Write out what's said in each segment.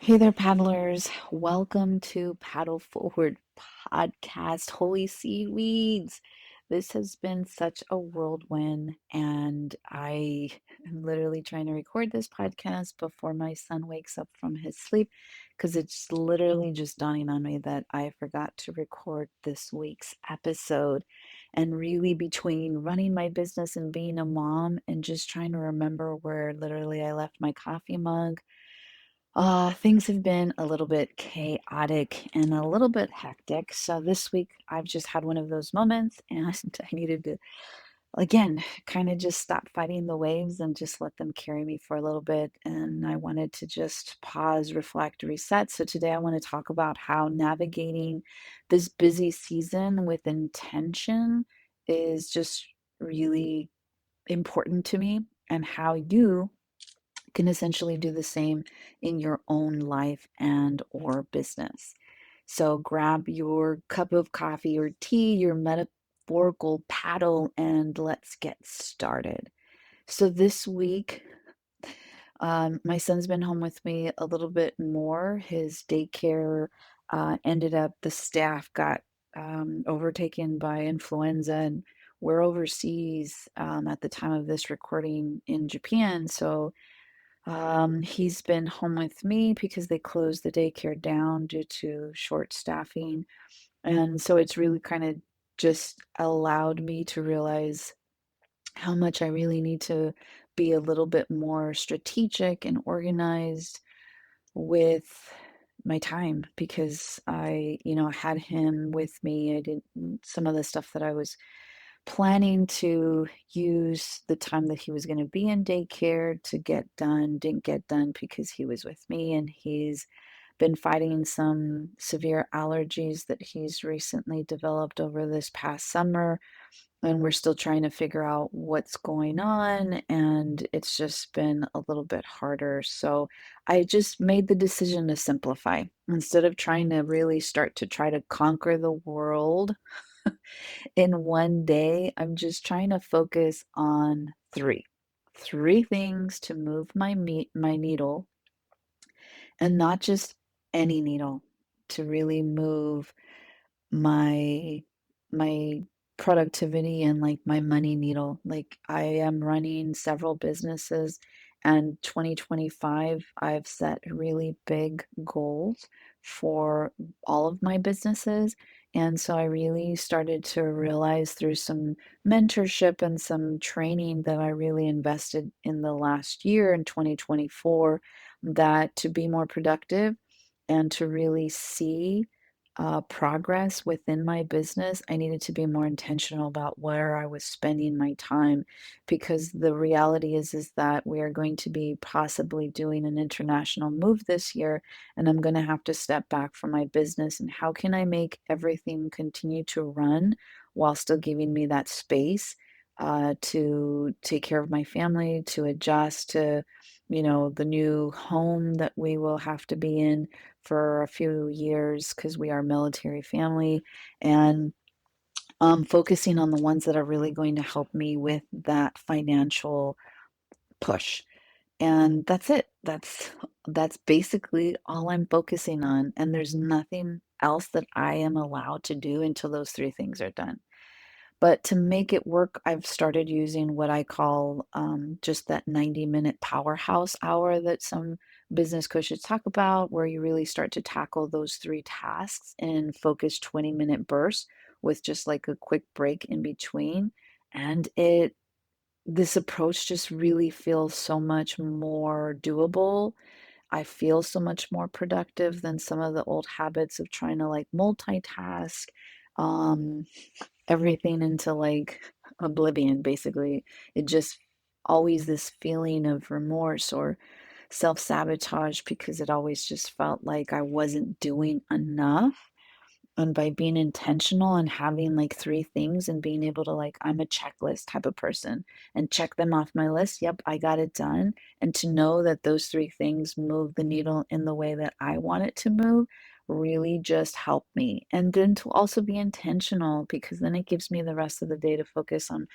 Hey there, paddlers. Welcome to Paddle Forward Podcast. Holy seaweeds. This has been such a whirlwind, and I am literally trying to record this podcast before my son wakes up from his sleep because it's literally just dawning on me that I forgot to record this week's episode. And really, between running my business and being a mom and just trying to remember where literally I left my coffee mug, things have been a little bit chaotic and a little bit hectic. So this week I've just had one of those moments and I needed to, again, kind of just stop fighting the waves and just let them carry me for a little bit. And I wanted to just pause, reflect, reset. So today I want to talk about how navigating this busy season with intention is just really important to me and how you can essentially do the same in your own life and or business. So grab your cup of coffee or tea, your metaphorical paddle, and let's get started. So this week, my son's been home with me a little bit more. His daycare ended up, the staff got overtaken by influenza, and we're overseas at the time of this recording in Japan. So he's been home with me because they closed the daycare down due to short staffing. And so it's really kind of just allowed me to realize how much I really need to be a little bit more strategic and organized with my time because had him with me. I didn't, some of the stuff that I was planning to use the time that he was going to be in daycare to get done, didn't get done because he was with me and he's been fighting some severe allergies that he's recently developed over this past summer. And we're still trying to figure out what's going on. And it's just been a little bit harder. So I just made the decision to simplify. Instead of trying to really start to try to conquer the world in one day, I'm just trying to focus on three things to move my needle, and not just any needle, to really move my my productivity and like my money needle. Like I am running several businesses, and 2025 I've set really big goals for all of my businesses. And so I really started to realize through some mentorship and some training that I really invested in the last year in 2024, that to be more productive and to really see progress within my business, I needed to be more intentional about where I was spending my time, because the reality is that we are going to be possibly doing an international move this year, and I'm going to have to step back from my business. And how can I make everything continue to run while still giving me that space to take care of my family, to adjust to, the new home that we will have to be in for a few years because we are a military family, and focusing on the ones that are really going to help me with that financial push. And that's it. That's basically all I'm focusing on. And there's nothing else that I am allowed to do until those three things are done. But to make it work, I've started using what I call just that 90-minute powerhouse hour that some business coaches talk about, where you really start to tackle those three tasks in focused 20-minute bursts with just like a quick break in between. And this approach just really feels so much more doable. I feel so much more productive than some of the old habits of trying to like multitask. Um, Everything into like oblivion, basically. It just always this feeling of remorse or self-sabotage because it always just felt like I wasn't doing enough. And by being intentional and having like three things and being able to like, I'm a checklist type of person and check them off my list. Yep, I got it done. And to know that those three things move the needle in the way that I want it to move really just helped me. And then to also be intentional, because then it gives me the rest of the day to focus on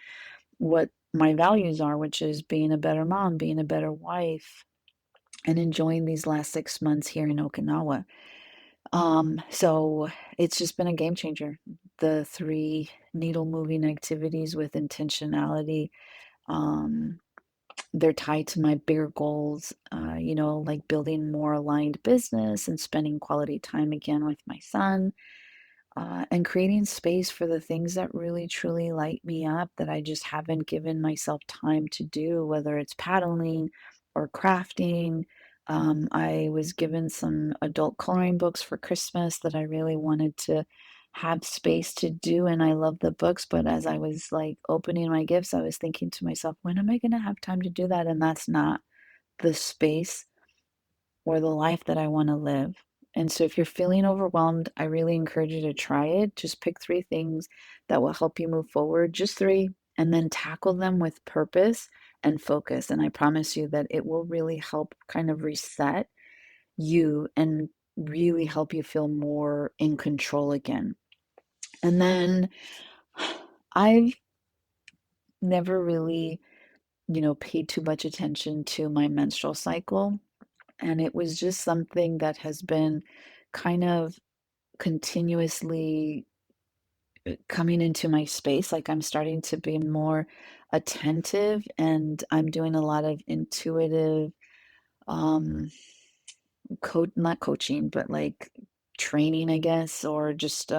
what my values are, which is being a better mom, being a better wife, and enjoying these last 6 months here in Okinawa. So it's just been a game changer. The three needle moving activities with intentionality. Um, they're tied to my bigger goals, like building more aligned business and spending quality time again with my son, and creating space for the things that really truly light me up that I just haven't given myself time to do, whether it's paddling or crafting. I was given some adult coloring books for Christmas that I really wanted to have space to do, and I love the books. But as I was like opening my gifts, I was thinking to myself, when am I going to have time to do that? And that's not the space or the life that I want to live. And so if you're feeling overwhelmed, I really encourage you to try it. Just pick three things that will help you move forward, just three, and then tackle them with purpose and focus. And I promise you that it will really help kind of reset you and really help you feel more in control again. And then I've never really, paid too much attention to my menstrual cycle. And it was just something that has been kind of continuously coming into my space. Like I'm starting to be more attentive and I'm doing a lot of intuitive, um, not coaching, but like training, I guess, or just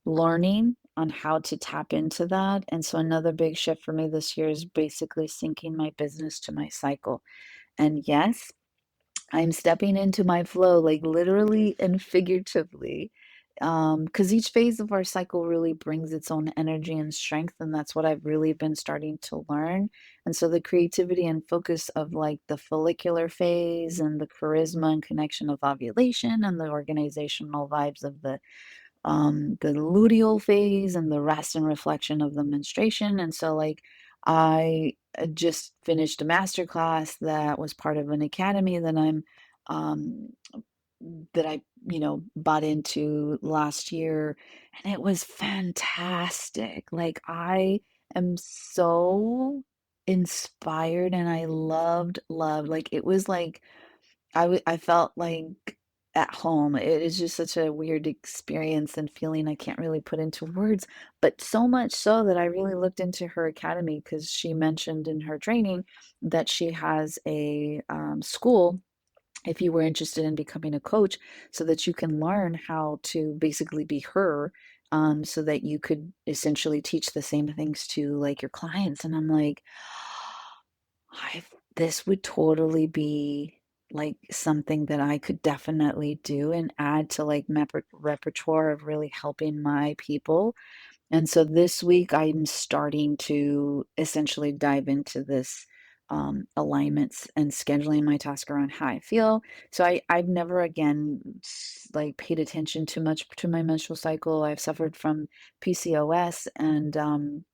learning on how to tap into that. And so another big shift for me this year is basically syncing my business to my cycle. And yes, I'm stepping into my flow, like literally and figuratively. Because each phase of our cycle really brings its own energy and strength, and that's what I've really been starting to learn. And so the creativity and focus of like the follicular phase and the charisma and connection of ovulation and the organizational vibes of the luteal phase and the rest and reflection of the menstruation. And so, like, I just finished a master class that was part of an academy um, that I, bought into last year, and it was fantastic. Like, I am so inspired and I loved, like, it was like I felt like at home. It is just such a weird experience and feeling I can't really put into words, but so much so that I really looked into her academy because she mentioned in her training that she has a school if you were interested in becoming a coach so that you can learn how to basically be her, so that you could essentially teach the same things to like your clients. And I'm like, I this would totally be like something that I could definitely do and add to like my repertoire of really helping my people. And so this week I'm starting to essentially dive into this alignments and scheduling my task around how I feel. So I've never again like paid attention too much to my menstrual cycle. I've suffered from PCOS and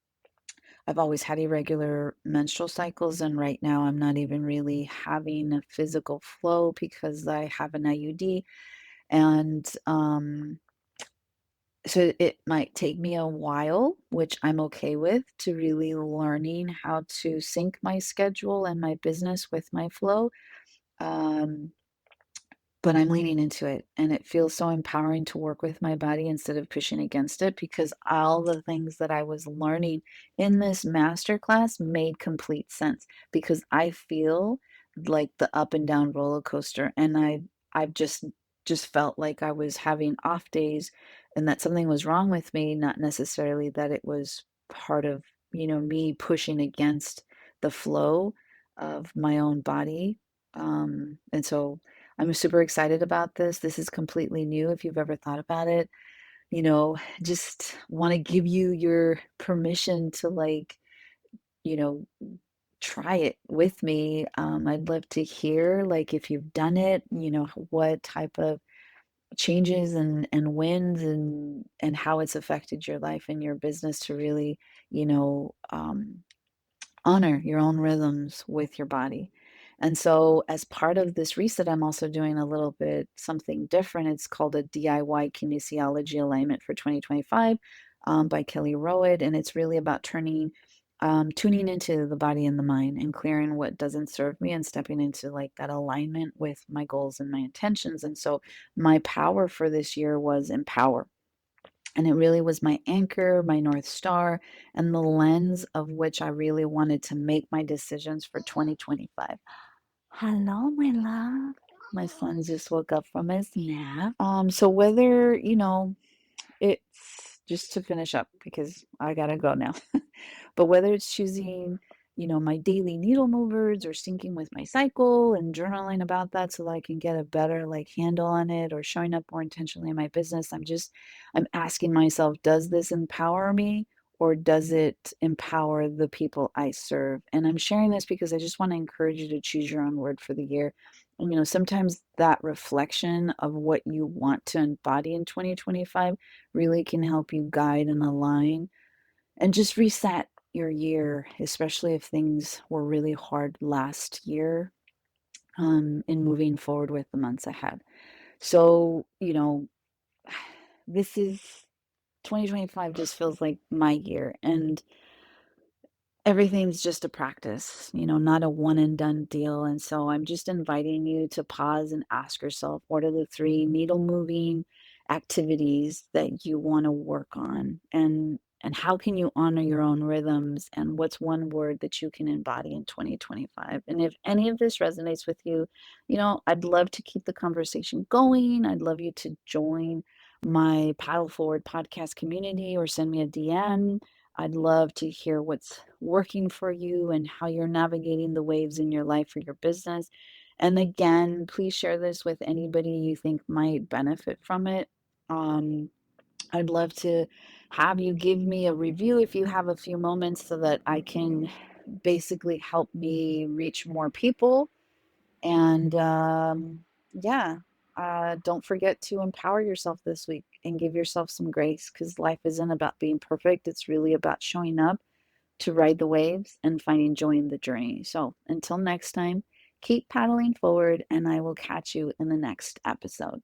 I've always had irregular menstrual cycles, and right now I'm not even really having a physical flow because I have an IUD. And so it might take me a while, which I'm okay with, to really learning how to sync my schedule and my business with my flow. Um, but I'm leaning into it, and it feels so empowering to work with my body instead of pushing against it because all the things that I was learning in this master class made complete sense because I feel like the up and down roller coaster, and I've just felt like I was having off days and that something was wrong with me, not necessarily that it was part of, me pushing against the flow of my own body. And so I'm super excited about this. This is completely new if you've ever thought about it. Just want to give you your permission to like, you know, try it with me. I'd love to hear like if you've done it, what type of changes and wins and how it's affected your life and your business to really, you know, um, honor your own rhythms with your body. And so, as part of this reset, I'm also doing a little bit something different. It's called a DIY kinesiology alignment for 2025, by Kelly Rowett. And it's really about turning tuning into the body and the mind and clearing what doesn't serve me and stepping into like that alignment with my goals and my intentions. And so my power for this year was empower. And it really was my anchor, my North Star, and the lens of which I really wanted to make my decisions for 2025. Hello, my love. My son just woke up from his nap. So whether, it's just to finish up because I gotta go now. But whether it's choosing, my daily needle movers or syncing with my cycle and journaling about that so that I can get a better like handle on it or showing up more intentionally in my business, I'm asking myself, does this empower me or does it empower the people I serve? And I'm sharing this because I just want to encourage you to choose your own word for the year. And, sometimes that reflection of what you want to embody in 2025 really can help you guide and align and just reset your year, especially if things were really hard last year, in moving forward with the months ahead. So, this is 2025 just feels like my year. And everything's just a practice, not a one and done deal. And so I'm just inviting you to pause and ask yourself, what are the three needle moving activities that you want to work on? And how can you honor your own rhythms? And what's one word that you can embody in 2025? And if any of this resonates with you, I'd love to keep the conversation going. I'd love you to join my Paddle Forward podcast community or send me a DM. I'd love to hear what's working for you and how you're navigating the waves in your life or your business. And again, please share this with anybody you think might benefit from it. Um, I'd love to have you give me a review if you have a few moments so that I can basically help me reach more people. And yeah, don't forget to empower yourself this week and give yourself some grace because life isn't about being perfect. It's really about showing up to ride the waves and finding joy in the journey. So until next time, keep paddling forward, and I will catch you in the next episode.